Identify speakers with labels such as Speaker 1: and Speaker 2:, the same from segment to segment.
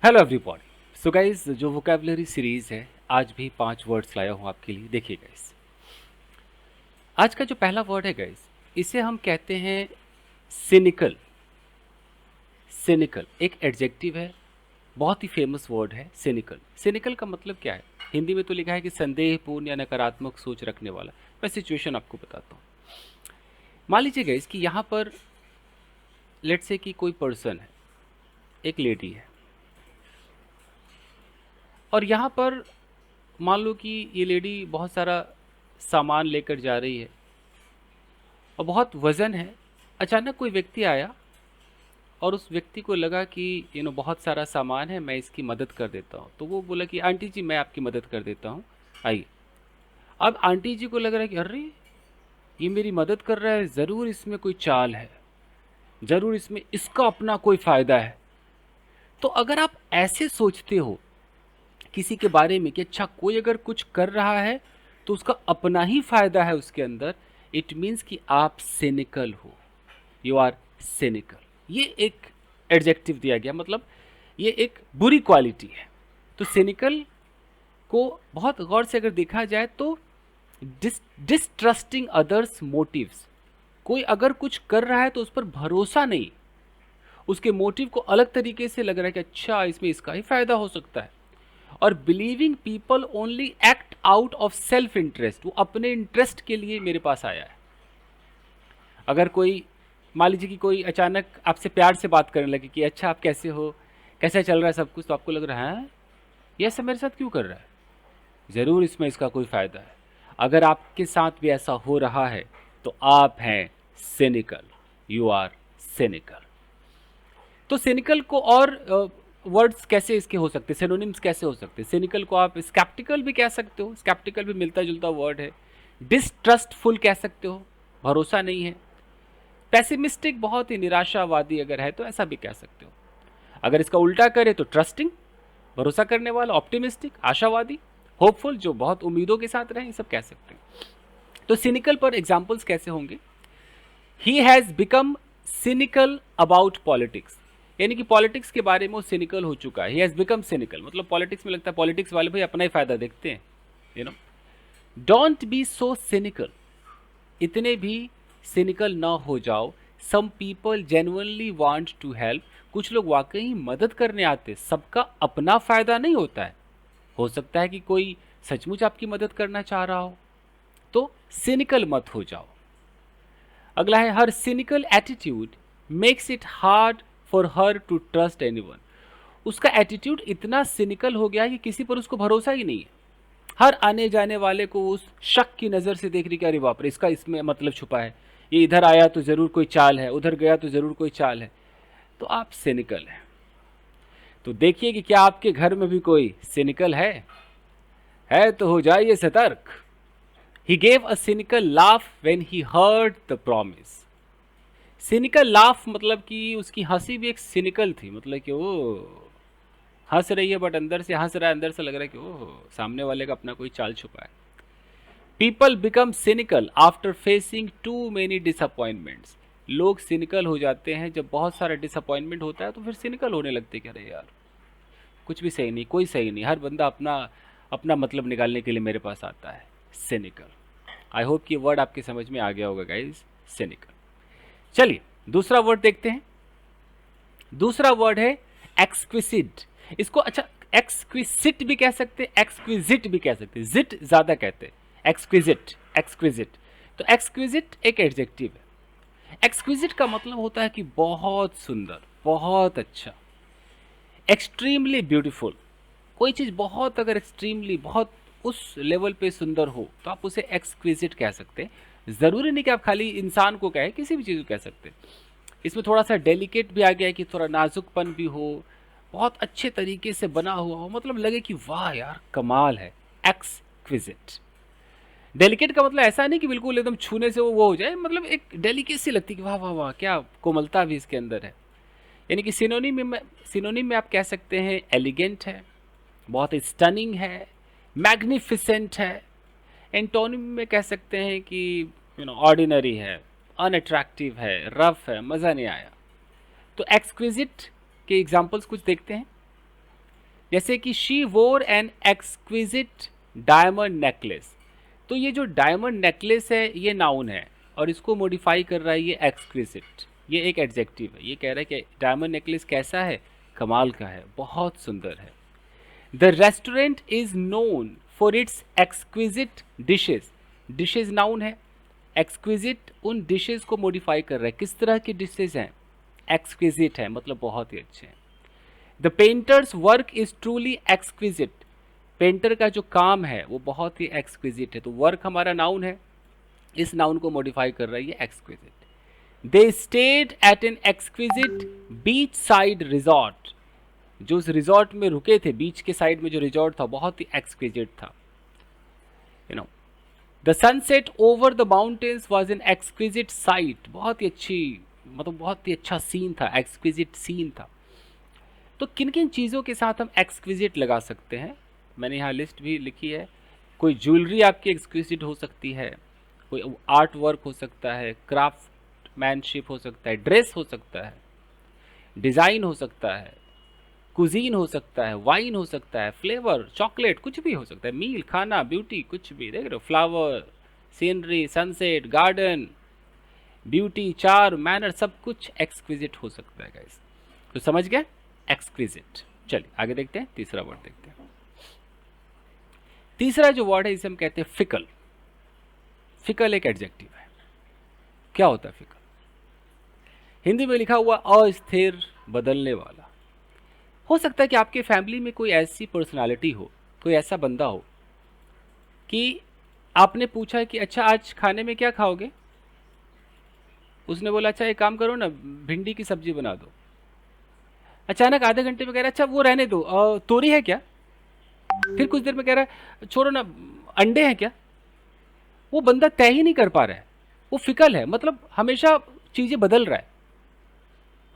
Speaker 1: Hello everybody. So guys, जो vocabulary series है, आज भी 5 वर्ड्स लाया हूँ आपके लिए। देखिए गाइस, आज का जो पहला वर्ड है गाइस, इसे हम कहते हैं सिनिकल। सिनिकल एक एडजेक्टिव है, बहुत ही फेमस वर्ड है सिनिकल। सिनिकल का मतलब क्या है? हिंदी में तो लिखा है कि संदेहपूर्ण या नकारात्मक सोच रखने वाला। मैं सिचुएशन आपको बताता हूँ। मान लीजिए गाइस कि यहाँ पर लेट्स से कि कोई पर्सन है, एक लेडी है, और यहाँ पर मान लो कि ये लेडी बहुत सारा सामान लेकर जा रही है और बहुत वज़न है। अचानक कोई व्यक्ति आया और उस व्यक्ति को लगा कि बहुत सारा सामान है, मैं इसकी मदद कर देता हूँ। तो वो बोला कि आंटी जी, मैं आपकी मदद कर देता हूँ, आइए। अब आंटी जी को लग रहा है कि अरे, ये मेरी मदद कर रहा है, ज़रूर इसमें कोई चाल है, ज़रूर इसमें इसका अपना कोई फ़ायदा है। तो अगर आप ऐसे सोचते हो किसी के बारे में कि अच्छा, कोई अगर कुछ कर रहा है तो उसका अपना ही फ़ायदा है उसके अंदर, इट मीन्स कि आप सिनिकल हो। You are cynical. ये एक एडजेक्टिव दिया गया, मतलब ये एक बुरी क्वालिटी है। तो सिनिकल को बहुत गौर से अगर देखा जाए तो डिस्ट्रस्टिंग अदर्स मोटिव्स। कोई अगर कुछ कर रहा है तो उस पर भरोसा नहीं, उसके मोटिव को अलग तरीके से लग रहा है कि अच्छा, इसमें इसका ही फायदा हो सकता है। और believing people only act out of self interest, वो अपने इंटरेस्ट के लिए मेरे पास आया है। अगर कोई मान लीजिए कि कोई अचानक आपसे प्यार से बात करने लगे कि अच्छा, आप कैसे हो, कैसा चल रहा है सब कुछ, तो आपको लग रहा है ये सब मेरे साथ क्यों कर रहा है, ज़रूर इसमें इसका कोई फ़ायदा है। अगर आपके साथ भी ऐसा हो रहा है तो आप हैं सिनिकल। You are cynical. तो सिनिकल को और वर्ड्स कैसे इसके हो सकते हैं, सिनोनिम्स कैसे हो सकते हैं? सिनिकल को आप स्केप्टिकल भी कह सकते हो, स्केप्टिकल भी मिलता जुलता वर्ड है। डिसट्रस्टफुल कह सकते हो, भरोसा नहीं है। पेसिमिस्टिक, बहुत ही निराशावादी अगर है तो ऐसा भी कह सकते हो। अगर इसका उल्टा करें तो ट्रस्टिंग, भरोसा करने वाला। ऑप्टिमिस्टिक, आशावादी। होपफुल, जो बहुत उम्मीदों के साथ रहे, ये सब कह सकते हैं। तो सिनिकल पर एग्जाम्पल्स कैसे होंगे? He has become cynical about politics, यानी कि पॉलिटिक्स के बारे में वो सिनिकल हो चुका है। ही हैज़ बिकम सिनिकल, मतलब पॉलिटिक्स में लगता है पॉलिटिक्स वाले भाई अपना ही फायदा देखते हैं। You know don't be so cynical, इतने भी सिनिकल ना हो जाओ। Some people genuinely want to help, कुछ लोग वाकई मदद करने आते, सबका अपना फायदा नहीं होता है। हो सकता है कि कोई सचमुच आपकी मदद करना चाह रहा हो, तो सिनिकल मत हो जाओ। अगला है, her cynical attitude makes it hard for her to trust anyone. उसका एटीट्यूड इतना सिनिकल हो गया है कि किसी पर उसको भरोसा ही नहीं है। हर आने जाने वाले को उस शक की नज़र से देख रही कि अरे बाप रे, इसका इसमें मतलब छुपा है, ये इधर आया तो ज़रूर कोई चाल है, उधर गया तो ज़रूर कोई चाल है। तो आप सिनिकल हैं। तो देखिए कि क्या आपके घर में भी कोई सिनिकल है तो हो जाइए सतर्क। He gave a cynical laugh when he heard the promise. Cynical laugh मतलब कि उसकी हंसी भी एक सिनिकल थी, मतलब कि वो हंस रही है बट अंदर से हंस रहा है, अंदर से लग रहा है कि ओह, सामने वाले का अपना कोई चाल छुपा है। People become cynical after facing too many disappointments. लोग सिनिकल हो जाते हैं जब बहुत सारा डिसअपॉइंटमेंट होता है, तो फिर सिनिकल होने लगते कि अरे यार, कुछ भी सही नहीं, कोई सही नहीं, हर बंदा अपना अपना मतलब निकालने के लिए मेरे पास आता है। सिनिकल। आई होप कि वर्ड आपके समझ में आ गया होगा गाइज, सिनिकल। चलिए दूसरा वर्ड देखते हैं। दूसरा वर्ड है एक्सक्विसिट। इसको अच्छा, एक्सक्विसिट भी कह सकते हैं, एक्सक्विजिट भी कह सकते हैं, जिट ज्यादा कहते हैं। Exquisite, exquisite. तो एक्सक्विजिट एक एडजेक्टिव है। एक्सक्विजिट का मतलब होता है कि बहुत सुंदर, बहुत अच्छा, एक्सट्रीमली ब्यूटीफुल। कोई चीज़ बहुत अगर एक्सट्रीमली, बहुत उस लेवल पे सुंदर हो तो आप उसे एक्सक्विजिट कह सकते हैं। ज़रूरी नहीं कि आप खाली इंसान को कहें, किसी भी चीज़ को कह सकते हैं। इसमें थोड़ा सा डेलिकेट भी आ गया है कि थोड़ा नाजुकपन भी हो, बहुत अच्छे तरीके से बना हुआ हो, मतलब लगे कि वाह यार कमाल है। एक्सक्विजिट। डेलिकेट का मतलब ऐसा नहीं कि बिल्कुल एकदम छूने से वो हो जाए, मतलब एक डेलिकेसी लगती है कि वाह वाह वाह, क्या कोमलता भी इसके अंदर है। यानी कि सिनोनिम में आप कह सकते हैं एलिगेंट है, बहुत स्टनिंग है, मैग्निफिसेंट है। एंटोनिम में कह सकते हैं कि ऑर्डिनरी है, अनअट्रैक्टिव है, रफ है, मज़ा नहीं आया। तो एक्सक्विजिट के एग्जाम्पल्स कुछ देखते हैं। जैसे कि शी वोर एन एक्सक्विजिट डायमंड नेकलेस। तो ये जो डायमंड नेकलेस है ये नाउन है और इसको मॉडिफाई कर रहा है ये एक्सक्विजिट, ये एक एडजेक्टिव है। ये कह रहा है कि डायमंड नेकलेस कैसा है, कमाल का है, बहुत सुंदर है। The restaurant is known for its exquisite dishes. Dishes noun है, एक्सक्विजिट उन डिशेज को मॉडिफाई कर रहा है। किस तरह की डिशेज हैं, एक्सक्विजिट है, मतलब बहुत ही अच्छे हैं। The painters work is truly exquisite. Painter का जो काम है वो बहुत ही एक्सक्विजिट है। तो वर्क हमारा नाउन है, इस नाउन को मॉडिफाई कर रहा है ये exquisite. They stayed at an exquisite beach side resort. जो उस रिजॉर्ट में रुके थे, बीच के साइड में जो रिजॉर्ट था बहुत ही एक्सक्विजिट था। You know, the sunset over the mountains was an exquisite site. बहुत ही अच्छी, मतलब बहुत ही अच्छा सीन था, एक्सक्विजिट सीन था। तो किन किन चीज़ों के साथ हम एक्सक्विजिट लगा सकते हैं, मैंने यहाँ लिस्ट भी लिखी है। कोई ज्वेलरी आपकी एक्सक्विजिट हो सकती है, कोई आर्ट वर्क हो सकता है, क्राफ्टमैनशिप हो सकता है, ड्रेस हो सकता है, डिज़ाइन हो सकता है, कुजीन हो सकता है, वाइन हो सकता है, फ्लेवर, चॉकलेट, कुछ भी हो सकता है, मील, खाना, ब्यूटी, कुछ भी। देख रहे हो, flower, scenery, sunset, garden, beauty, charm, manner, सब कुछ एक्सक्विजिट हो सकता है गाइस। तो समझ गए एक्सक्विजिट। चलिए आगे देखते हैं, तीसरा वर्ड देखते हैं। तीसरा जो वर्ड है इसे हम कहते हैं फिकल। फिकल एक एडजेक्टिव है। क्या होता है फिकल? हिंदी में लिखा हुआ अस्थिर, बदलने वाला। हो सकता है कि आपके फैमिली में कोई ऐसी पर्सनालिटी हो, कोई ऐसा बंदा हो कि आपने पूछा कि अच्छा आज खाने में क्या खाओगे, उसने बोला अच्छा एक काम करो ना, भिंडी की सब्जी बना दो। अचानक आधे घंटे में कह रहा अच्छा वो रहने दो, तोरी है क्या? फिर कुछ देर में कह रहा है छोड़ो ना, अंडे हैं क्या? वो बंदा तय ही नहीं कर पा रहा है, वो फिकल है, मतलब हमेशा चीजें बदल रहा है।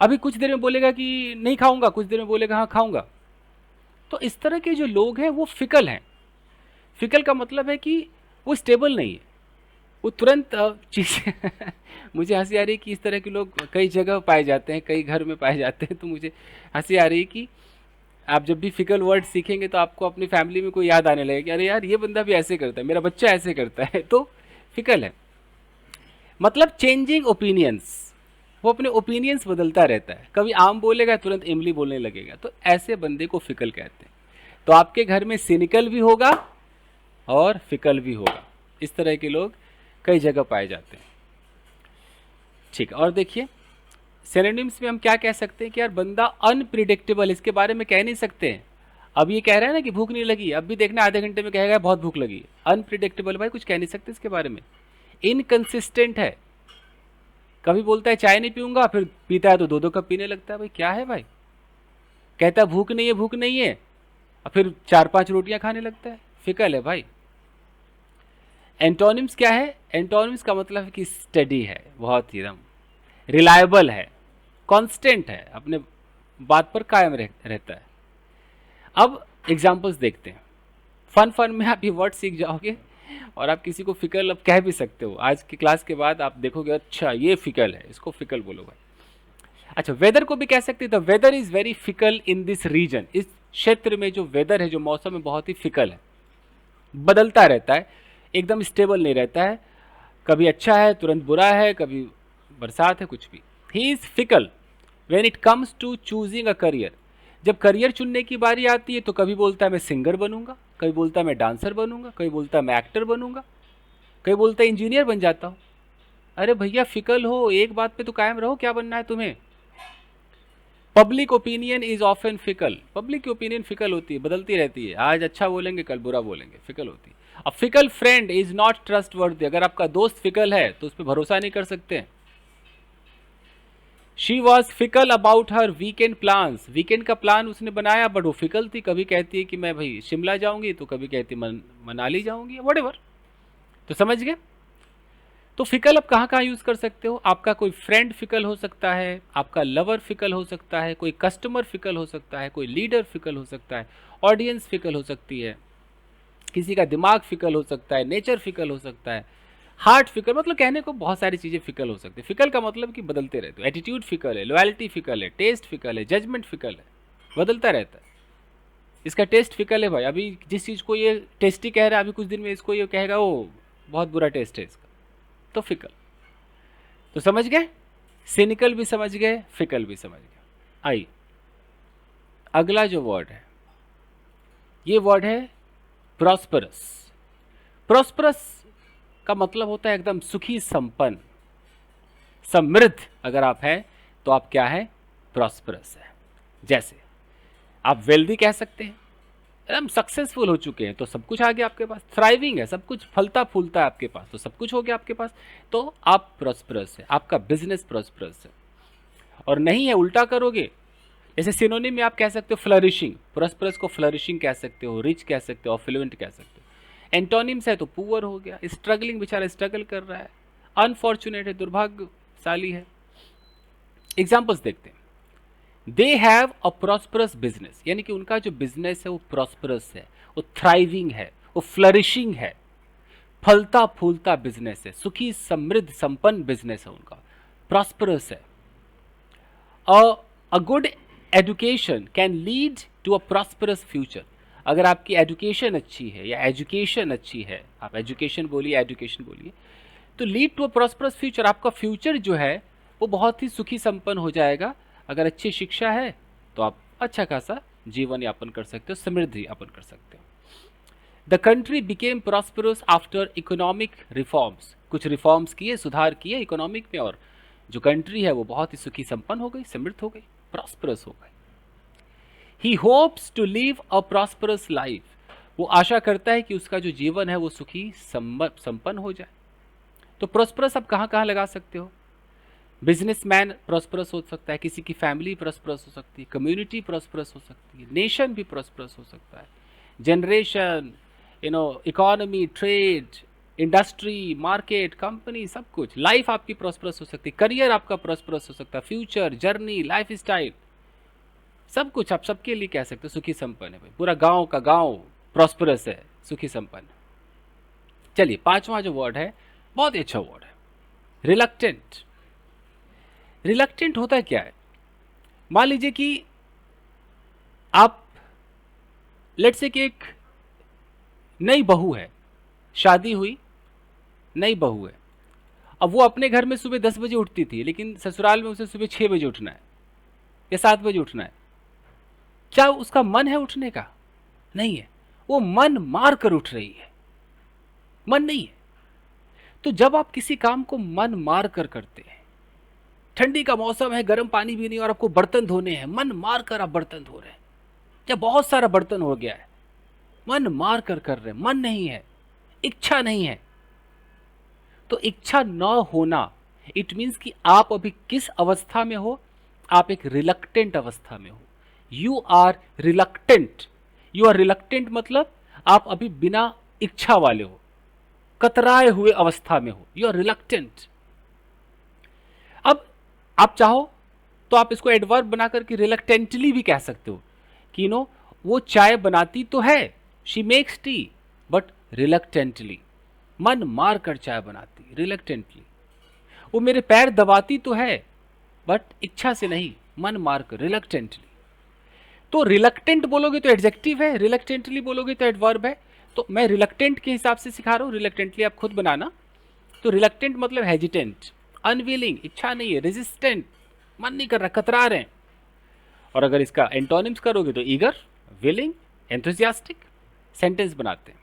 Speaker 1: अभी कुछ देर में बोलेगा कि नहीं खाऊंगा, कुछ देर में बोलेगा हाँ खाऊंगा। तो इस तरह के जो लोग हैं वो फिकल हैं। फिकल का मतलब है कि वो स्टेबल नहीं है, वो तुरंत चीज़ें मुझे हंसी आ रही है कि इस तरह के लोग कई जगह पाए जाते हैं, कई घर में पाए जाते हैं। तो मुझे हंसी आ रही है कि आप जब भी फिकल वर्ड सीखेंगे तो आपको अपनी फैमिली में कोई याद आने लगेगा कि अरे यार ये बंदा भी ऐसे करता है, मेरा बच्चा ऐसे करता है। तो फिकल है मतलब चेंजिंग ओपिनियंस, वो अपने ओपिनियंस बदलता रहता है। कभी आम बोलेगा तुरंत इमली बोलने लगेगा, तो ऐसे बंदे को फिकल कहते हैं। तो आपके घर में सिनिकल भी होगा और फिकल भी होगा। इस तरह के लोग कई जगह पाए जाते हैं। ठीक है, और देखिए सिनोनिम्स में हम क्या कह सकते हैं कि यार बंदा अनप्रिडिक्टेबल, इसके बारे में कह नहीं सकते हैं। अब ये कह रहा है ना कि भूख नहीं लगी, अब भी देखना आधे घंटे में कहेगा बहुत भूख लगी। अनप्रिडिक्टेबल भाई, कुछ कह नहीं सकते इसके बारे में। इनकंसिस्टेंट है, कभी बोलता है चाय नहीं पीऊंगा, फिर पीता है तो 2-2 कप पीने लगता है। भाई क्या है भाई, कहता है भूख नहीं है, भूख नहीं है, और फिर 4-5 रोटियां खाने लगता है। फिकल है भाई। एंटोनिम्स क्या है? एंटोनिम्स का मतलब है कि स्टडी है, बहुत ही एकदम रिलायबल है, कांस्टेंट है, अपने बात पर कायम रहता है। अब एग्जांपल्स देखते हैं। फन फन में आप ये वर्ड सीख जाओगे और आप किसी को फिकल अब कह भी सकते हो। आज की क्लास के बाद आप देखोगे अच्छा ये फिकल है, इसको फिकल बोलो भाई। अच्छा, वेदर को भी कह सकते हैं, the weather is very fickle in this region. इस क्षेत्र में जो वेदर है, जो मौसम है, बहुत ही फिकल है, बदलता रहता है, एकदम स्टेबल नहीं रहता है। कभी अच्छा है तुरंत बुरा है, कभी बरसात है, कुछ भी। He is fickle when it comes to choosing a career. जब करियर चुनने की बारी आती है तो कभी बोलता है मैं सिंगर बनूंगा, कभी बोलता है मैं डांसर बनूंगा, कभी बोलता है मैं एक्टर बनूंगा, कभी बोलता है इंजीनियर बन जाता हूं। अरे भैया फिकल हो, एक बात पे तो कायम रहो, क्या बनना है तुम्हें? Public opinion is often fickle. Public की ओपिनियन फिकल होती है, बदलती रहती है, आज अच्छा बोलेंगे कल बुरा बोलेंगे, फिकल होती है। अब fickle friend is not trustworthy. अगर आपका दोस्त फिकल है तो उस पर भरोसा नहीं कर सकते। She was fickle about her weekend plans. Weekend का प्लान उसने बनाया बट वो फिकल थी, कभी कहती है कि मैं भाई शिमला जाऊंगी, तो कभी कहती मनाली जाऊंगी, व्हाटएवर। तो समझ गए? तो फिकल आप कहाँ कहाँ यूज़ कर सकते हो? आपका कोई फ्रेंड फिकल हो सकता है, आपका लवर फिकल हो सकता है, कोई कस्टमर फिकल हो सकता है, कोई लीडर फिकल हो सकता है, ऑडियंस फिकल हो सकती है, किसी का दिमाग फिकल हो सकता है, नेचर फिकल हो सकता है, हार्ट फिकल, मतलब कहने को बहुत सारी चीज़ें फिकल हो सकती है। फिकल का मतलब कि बदलते रहते हो। एटीट्यूड फिकल है, लॉयल्टी फिकल है, टेस्ट फिकल है, जजमेंट फिकल है, बदलता रहता है। इसका टेस्ट फिकल है भाई। अभी जिस चीज़ को ये टेस्टी कह रहा है, अभी कुछ दिन में इसको ये कहेगा वो बहुत बुरा टेस्ट है इसका, तो फिकल। तो समझ गए, सिनिकल भी समझ गए, फिकल भी समझ गए। आइए अगला जो वर्ड है, ये वर्ड है प्रॉस्परस। प्रॉस्परस का मतलब होता है एकदम सुखी, संपन्न, समृद्ध। अगर आप हैं तो आप क्या है, प्रॉस्परस है। जैसे आप वेल्दी कह सकते हैं, एकदम सक्सेसफुल हो चुके हैं तो सब कुछ आ गया आपके पास, थ्राइविंग है, सब कुछ फलता फूलता है आपके पास, तो सब कुछ हो गया आपके पास, तो आप प्रॉस्परस है, आपका बिजनेस प्रॉस्परस है। और नहीं है, उल्टा करोगे, जैसे सिनोनिम में आप कह सकते हो फ्लरिशिंग, प्रॉस्परस को फ्लरिशिंग कह सकते हो, रिच कह सकते हो, अफ्लुएंट कह सकते हो। एंटोनिम्स है तो पुअर हो गया, स्ट्रगलिंग, बेचारा स्ट्रगल कर रहा है, अनफॉर्चुनेट है, दुर्भाग्यशाली है। एग्जाम्पल्स देखते हैं। They have a prosperous business, यानी कि उनका जो बिजनेस है वो प्रॉस्परस है, वो थ्राइविंग है, वो फ्लरिशिंग है, फलता फूलता बिजनेस है, सुखी समृद्ध संपन्न बिजनेस है उनका, प्रॉस्परस है। A good education can lead to a prosperous future. अगर आपकी एजुकेशन अच्छी है या एजुकेशन अच्छी है, आप एजुकेशन बोलिए, एजुकेशन बोलिए, तो lead to a prosperous future, आपका फ्यूचर जो है वो बहुत ही सुखी संपन्न हो जाएगा। अगर अच्छी शिक्षा है तो आप अच्छा खासा जीवन यापन कर सकते हो, समृद्धि यापन कर सकते हो। The country became prosperous after economic reforms, कुछ रिफॉर्म्स किए, सुधार किए इकोनॉमिक में, और जो कंट्री है वो बहुत ही सुखी संपन्न हो गई, समृद्ध हो गई, प्रॉस्परस हो गई। He hopes to live a prosperous life, वो आशा करता है कि उसका जो जीवन है वो सुखी संपन्न हो जाए। तो प्रॉस्परस आप कहाँ कहाँ लगा सकते हो, बिजनेसमैन प्रॉस्परस हो सकता है, किसी की फैमिली प्रॉस्परस हो सकती है, कम्युनिटी प्रॉस्परस हो सकती है, नेशन भी प्रॉस्परस हो सकता है, generation, economy, trade, industry, market, company, सब कुछ, लाइफ आपकी प्रॉस्परस हो सकती है, करियर आपका प्रॉस्परस हो सकता है, फ्यूचर, जर्नी, लाइफ स्टाइल, सब कुछ आप सबके लिए कह सकते हो सुखी संपन्न है भाई। पूरा गांव का गांव प्रॉस्परस है, सुखी संपन्न। चलिए पांचवा जो वर्ड है, बहुत ही अच्छा वर्ड है, रिलक्टेंट। रिलक्टेंट होता है क्या है, मान लीजिए कि आप लेट्स से कि एक नई बहू है, शादी हुई, नई बहू है, अब वो अपने घर में सुबह 10 बजे उठती थी, लेकिन ससुराल में उसे सुबह 6 बजे उठना है या 7 बजे उठना है। क्या उसका मन है उठने का? नहीं है, वो मन मार कर उठ रही है, मन नहीं है। तो जब आप किसी काम को मन मार कर करते हैं, ठंडी का मौसम है, गर्म पानी भी नहीं और आपको बर्तन धोने हैं, मन मार कर आप बर्तन धो रहे हैं, या बहुत सारा बर्तन हो गया है, मन मार कर रहे हैं, मन नहीं है, इच्छा नहीं है, तो इच्छा न होना इट मीन्स कि आप अभी किस अवस्था में हो, आप एक रिलक्टेंट अवस्था में हो, you are reluctant. You are reluctant मतलब आप अभी बिना इच्छा वाले हो, कतराए हुए अवस्था में हो, यू आर रिलक्टेंट। अब आप चाहो तो आप इसको एडवर्ब बना करके रिलक्टेंटली भी कह सकते हो कि वो चाय बनाती तो है, she makes T, but reluctantly, मन मार कर चाय बनाती, रिलक्टेंटली। वो मेरे पैर दबाती तो है, बट इच्छा से नहीं, मन मार कर, रिलक्टेंटली। तो रिलक्टेंट बोलोगे तो एडजेक्टिव है, रिलक्टेंटली बोलोगे तो एडवर्ब है। तो मैं रिलक्टेंट के हिसाब से सिखा रहा हूं, रिलक्टेंटली आप खुद बनाना। तो रिलक्टेंट मतलब हेजिटेंट, अनविलिंग, इच्छा नहीं है, रेजिस्टेंट, मन नहीं कर रहा, कतरा रहे हैं। और अगर इसका एंटोनिम्स करोगे तो ईगर, विलिंग, एंथुसियास्टिक, सेंटेंस बनाते हैं।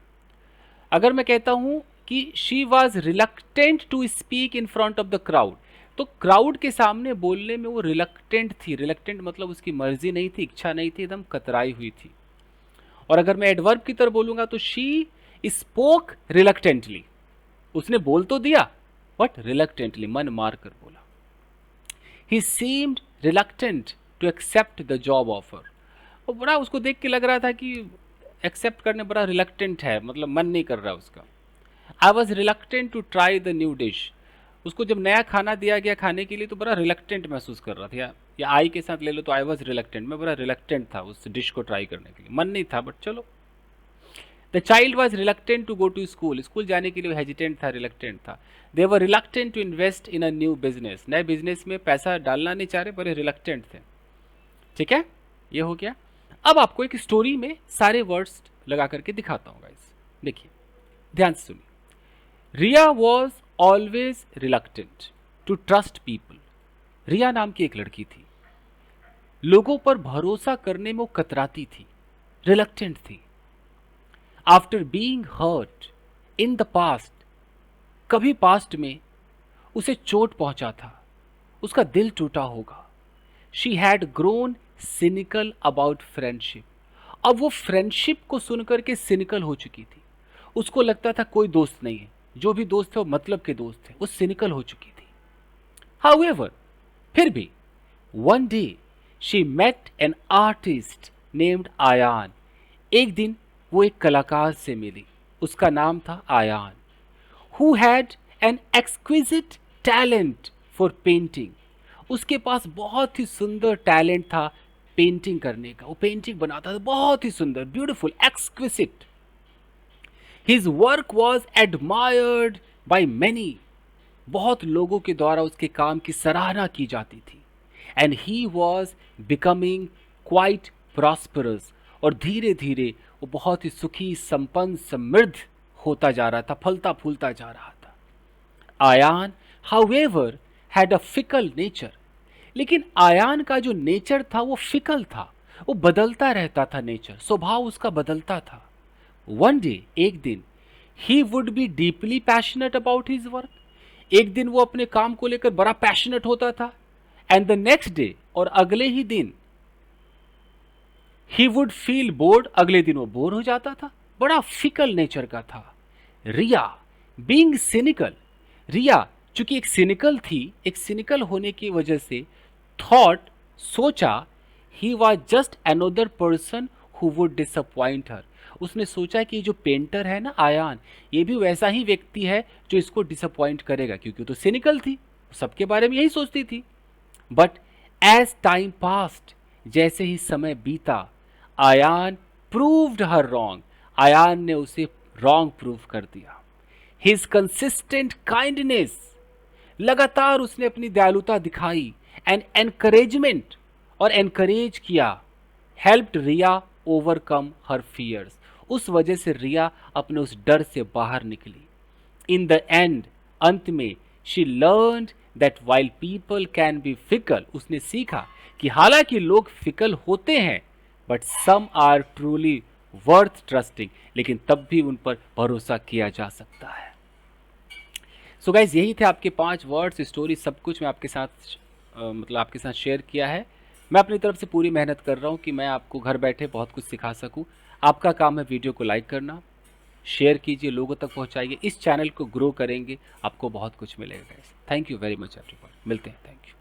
Speaker 1: अगर मैं कहता हूं कि she was reluctant to speak in front of the crowd, तो क्राउड के सामने बोलने में वो रिलक्टेंट थी, रिलक्टेंट मतलब उसकी मर्जी नहीं थी, इच्छा नहीं थी, एकदम कतराई हुई थी। और अगर मैं एडवर्ब की तरह बोलूंगा तो शी स्पोक रिलक्टेंटली, उसने बोल तो दिया बट रिलक्टेंटली, मन मार कर बोला। He seemed reluctant to accept the job offer, वो बड़ा उसको देख के लग रहा था कि एक्सेप्ट करने बड़ा रिलक्टेंट है, मतलब मन नहीं कर रहा उसका। I was reluctant to try the new dish, उसको जब नया खाना दिया गया खाने के लिए तो बड़ा रिलक्टेंट महसूस कर रहा था, या आई के साथ ले लो तो आई वॉज रिलक्टेंट, मैं बड़ा रिलक्टेंट था उस डिश को ट्राई करने के लिए, मन नहीं था बट चलो। The child was reluctant to go to school, school जाने के लिए हेजिटेंट था, रिलक्टेंट था। They were reluctant to invest in a new business, नए बिजनेस में पैसा डालना नहीं चाह रहे, बड़े रिलक्टेंट थे। ठीक है, ये हो गया। अब आपको एक स्टोरी में सारे वर्ड्स लगा करके दिखाता हूँ गाइस। देखिए, ध्यान से सुनिए। Riya was always reluctant to trust people. Riya नाम की एक लड़की थी, लोगों पर भरोसा करने में वो कतराती थी, रिलक्टेंट थी। After being hurt in the past, कभी पास्ट में उसे चोट पहुंचा था, उसका दिल टूटा होगा। She had grown cynical about friendship. अब वो फ्रेंडशिप को सुनकर के सिनिकल हो चुकी थी। उसको लगता था कोई दोस्त नहीं है, जो भी दोस्त थे वो मतलब के दोस्त थे। वो सिनिकल हो चुकी थी। हाउएवर, फिर भी one day she met an artist named Ayaan. एक दिन वो एक कलाकार से मिली, उसका नाम था Ayaan. Who had an exquisite talent for painting. उसके पास बहुत ही सुंदर टैलेंट था पेंटिंग करने का। वो पेंटिंग बनाता था बहुत ही सुंदर, beautiful, exquisite. His work was admired by many. बहुत लोगों के द्वारा उसके काम की सराहना की जाती थी। And he was becoming quite prosperous. और धीरे धीरे वो बहुत ही सुखी, संपन्न, समृद्ध होता जा रहा था, फलता फूलता जा रहा था। Ayaan however had a fickle nature. लेकिन आयान का जो नेचर था वो फिकल था, वो बदलता रहता था। नेचर, स्वभाव उसका बदलता था। वन डे, एक दिन, he would be deeply passionate about his work. एक दिन वो अपने काम को लेकर बड़ा पैशनेट होता था। एंड द नेक्स्ट डे, और अगले ही दिन, ही वुड फील बोर्ड। अगले दिन वो बोर हो जाता था। बड़ा फिकल नेचर का था। रिया बीइंग सिनिकल, रिया चूंकि एक सिनिकल थी, एक सिनिकल होने की वजह से थॉट, सोचा, he was just another person who would disappoint her. उसने सोचा कि जो पेंटर है ना आयान, ये भी वैसा ही व्यक्ति है जो इसको डिसअपॉइंट करेगा, क्योंकि तो सिनिकल थी, सबके बारे में यही सोचती थी। बट एज टाइम पास्ट, जैसे ही समय बीता, आयान प्रूव्ड हर रॉन्ग। आयान ने उसे रॉन्ग प्रूव कर दिया। हिज कंसिस्टेंट काइंडनेस, लगातार उसने अपनी दयालुता दिखाई, एंड एनकरेजमेंट, और एनकरेज किया, हेल्प्ड रिया ओवरकम हर फियर्स। उस वजह से रिया अपने उस डर से बाहर निकली। इन द एंड, अंत में, she learned that while people can be fickle, उसने सीखा कि हालांकि लोग फिकल होते हैं, but some are truly worth trusting, लेकिन तब भी उन पर भरोसा किया जा सकता है। सो गाइज, यही थे आपके 5 वर्ड्स, स्टोरी, सब कुछ मैं आपके साथ मतलब आपके साथ शेयर किया है। मैं अपनी तरफ से पूरी मेहनत कर रहा हूँ कि मैं आपको घर बैठे बहुत कुछ सिखा सकूँ। आपका काम है वीडियो को लाइक करना, शेयर कीजिए, लोगों तक पहुँचाइए, इस चैनल को ग्रो करेंगे, आपको बहुत कुछ मिलेगा guys. Thank you very much everyone, मिलते हैं, थैंक यू।